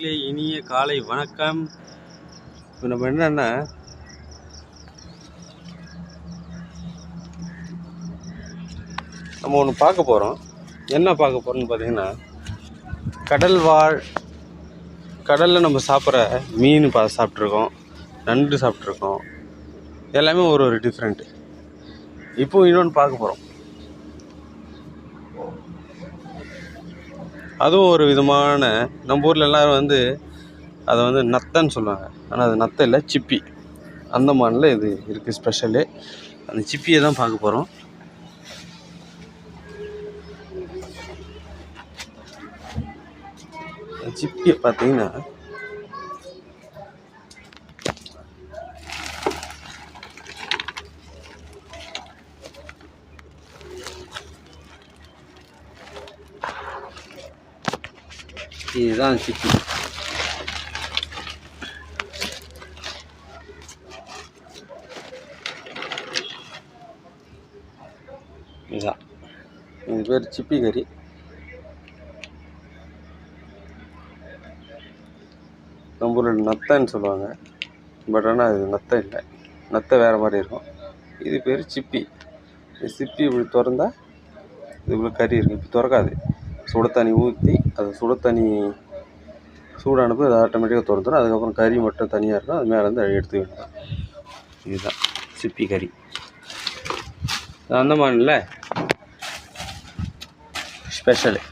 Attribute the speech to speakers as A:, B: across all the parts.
A: இனிய காலை வணக்கம். இப்போ நம்ம என்னன்னா நம்ம ஒன்று பார்க்க போகிறோம். என்ன பார்க்க போகிறோம்னு பார்த்தீங்கன்னா, கடலில் நம்ம சாப்பிட்ற மீன் சாப்பிட்ருக்கோம், நண்டு சாப்பிட்ருக்கோம். எல்லாமே ஒரு டிஃப்ரெண்ட்டு. இப்போ இன்னொன்று பார்க்க போகிறோம். அதுவும் ஒரு விதமான, நம்ம ஊரில் எல்லோரும் அதை நத்தைன்னு சொல்லுவாங்க. ஆனால் அது நத்தை இல்லை, சிப்பி. அந்தமானில் இது இருக்குது ஸ்பெஷலு. அந்த சிப்பியை தான் பார்க்க போகிறோம். சிப்பியை பார்த்தீங்கன்னா இதுதான் சிப்பி. இதுதான், இது பேர் சிப்பி கறி. நம்ம ஊரில் நத்தைன்னு சொல்லுவாங்க. பட் ஆனால் அது நத்தை இல்லை, நத்தை வேறு மாதிரி இருக்கும். இது பேர் சிப்பி. சிப்பி இப்படி திறந்தா இதுக்குள்ளே கறி இருக்குது. இப்படி திறக்காது. சுட தண்ணி ஊற்றி, அது சுட தண்ணி சூடானப்போ அது ஆட்டோமேட்டிக்காக திறந்துடும். அதுக்கப்புறம் கறி மட்டும் தனியாக இருக்கும், அது மேலேருந்து எடுத்து வேண்டாம். இதுதான் சிப்பி கறி. அந்தமானில் ஸ்பெஷலு.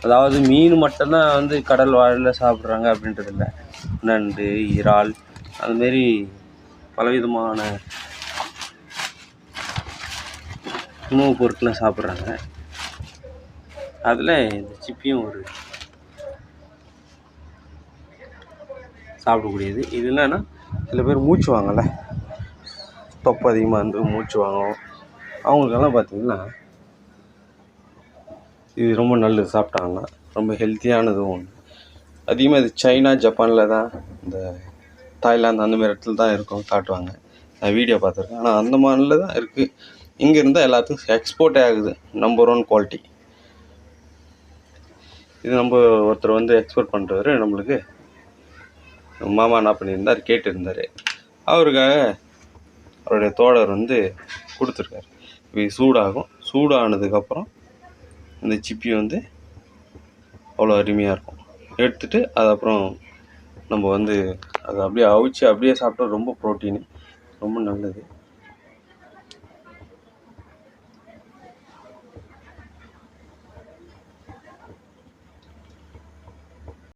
A: அதாவது மீன் மட்டும்தான் கடல் வாழில் சாப்பிட்றாங்க அப்படின்றது இல்லை. நண்டு, இறால், அதுமாரி பலவிதமான உணவுப் பொருட்களை சாப்பிட்றாங்க. அதில் இந்த சிப்பியும் ஒரு சாப்பிடக்கூடியது. இது என்னன்னா, சில பேர் மூச்சு வாங்கல, தொப்பை அதிகமாக மூச்சு வாங்கும். அவங்களுக்கெல்லாம் பார்த்திங்கன்னா இது ரொம்ப நல்லது. சாப்பிட்டாங்கன்னா ரொம்ப ஹெல்த்தியானதும் ஒன்று. அதிகமாக இது சைனா, ஜப்பானில் தான், இந்த தாய்லாந்து அந்தமாரி இடத்துல தான் இருக்கும், காட்டுவாங்க. நான் வீடியோ பார்த்துருக்கேன். ஆனால் அந்தமானில் தான் இருக்குது. இங்கே இருந்தால் எல்லாத்துக்கும் எக்ஸ்போர்ட்டே ஆகுது. Number 1 quality. இது நம்ம ஒருத்தர் எக்ஸ்போர்ட் பண்ணுறவர் நம்மளுக்கு மாமா என்ன பண்ணியிருந்தார், கேட்டிருந்தார். அவருக்காக அவருடைய தோழர் கொடுத்துருக்காரு. இது சூடாகும். சூடானதுக்கப்புறம் இந்த சிப்பி அவ்வளோ அருமையாக இருக்கும். எடுத்துகிட்டு அது அப்புறம் நம்ம அதை அப்படியே அவிச்சு அப்படியே சாப்பிட்டா ரொம்ப ப்ரோட்டீனு, ரொம்ப நல்லது.